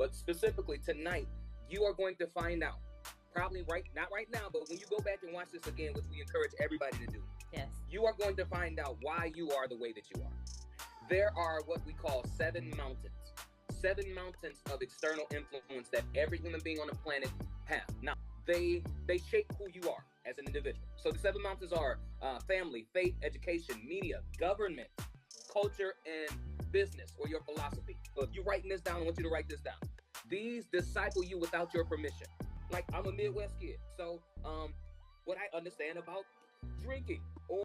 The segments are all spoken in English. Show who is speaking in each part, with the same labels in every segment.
Speaker 1: But specifically tonight, you are going to find out, probably not right now, but when you go back and watch this again, which we encourage everybody to do,
Speaker 2: yes,
Speaker 1: you are going to find out why you are the way that you are. There are what we call 7 mountains. 7 mountains of external influence that every human being on the planet have. Now, they shape who you are as an individual. So the 7 mountains are family, faith, education, media, government, culture, and business, or your philosophy. So if you're writing this down, I want you to write this down. These disciple you without your permission. Like, I'm a Midwest kid, so what I understand about drinking, or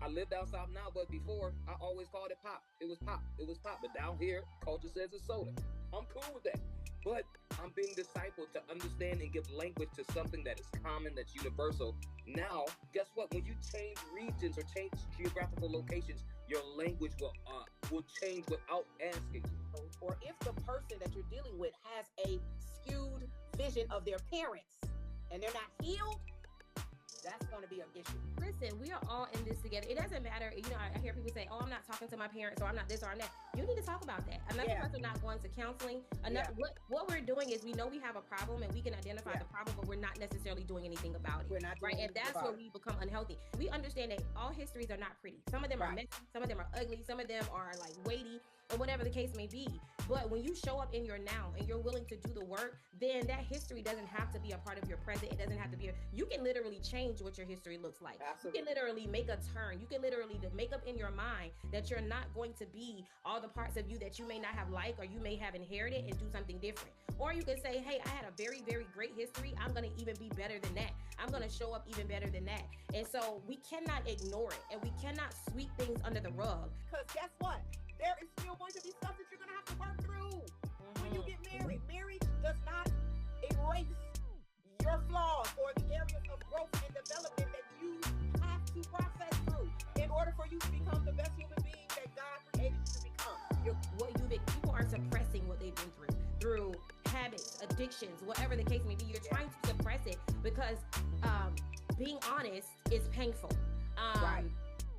Speaker 1: I lived out south now, but before I always called it pop. It was pop. But down here, culture says it's soda. I'm cool with that. But I'm being discipled to understand and give language to something that is common, that's universal. Now, guess what? When you change regions or change geographical locations, your language will change without asking you.
Speaker 3: Or if the person that you're dealing with has a skewed vision of their parents and they're not healed, that's going to be an issue.
Speaker 2: Listen, we are all in this together. It doesn't matter. You know, I hear people say, oh, I'm not talking to my parents, or I'm not this or I'm that. You need to talk about that. I'm not because we're not going to counseling. What we're doing is we know we have a problem and we can identify the problem, but we're not necessarily doing anything about it.
Speaker 3: We're not doing
Speaker 2: And that's where we become unhealthy. We understand that all histories are not pretty. Some of them are messy, some of them are ugly, some of them are like weighty, or whatever the case may be. But when you show up in your now and you're willing to do the work, then that history doesn't have to be a part of your present. It doesn't have to be you can literally change what your history looks like.
Speaker 3: Absolutely.
Speaker 2: You can literally make a turn. You can literally make up in your mind that you're not going to be all the parts of you that you may not have liked or you may have inherited, and do something different. Or you can say, hey, I had a very, very great history. I'm going to even be better than that. I'm going to show up even better than that. And so we cannot ignore it, and we cannot sweep things under the rug.
Speaker 3: Because guess what? There is still going to be stuff that you're going to have to work through when you get married. Marriage does not erase your flaws or the areas of growth and development that you have to process through in order for you to become the best human being that God created you to become.
Speaker 2: People are suppressing what they've been through habits, addictions, whatever the case may be. You're trying to suppress it because being honest is painful.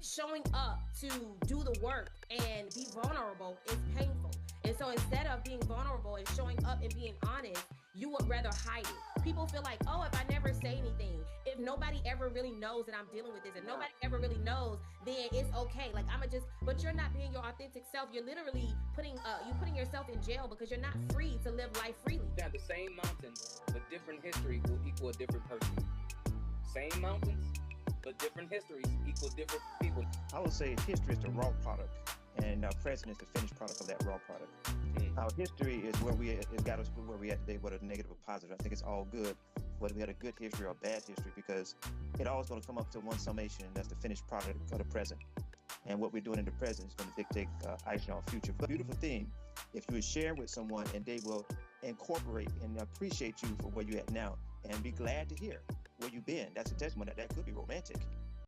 Speaker 2: Showing up to do the work and be vulnerable is painful. And so instead of being vulnerable and showing up and being honest, you would rather hide it. People feel like, oh, if I never say anything, if nobody ever really knows that I'm dealing with this, if nobody ever really knows, then it's okay. Like but you're not being your authentic self. You're literally putting yourself in jail because you're not free to live life freely.
Speaker 1: Now, the same mountain, but different history will equal a different person. Same mountains, but different histories equal different people.
Speaker 4: I would say history is the raw product, and our present is the finished product of that raw product. Our history is it got us to where we are today, whether negative or positive. I think it's all good, whether we had a good history or a bad history, because it always going to come up to one summation, and that's the finished product of the present. And what we're doing in the present is going to dictate icing our future. But the beautiful thing, if you would share with someone and they will incorporate and appreciate you for where you're at now and be glad to hear where you've been, that's a testimony that could be romantic.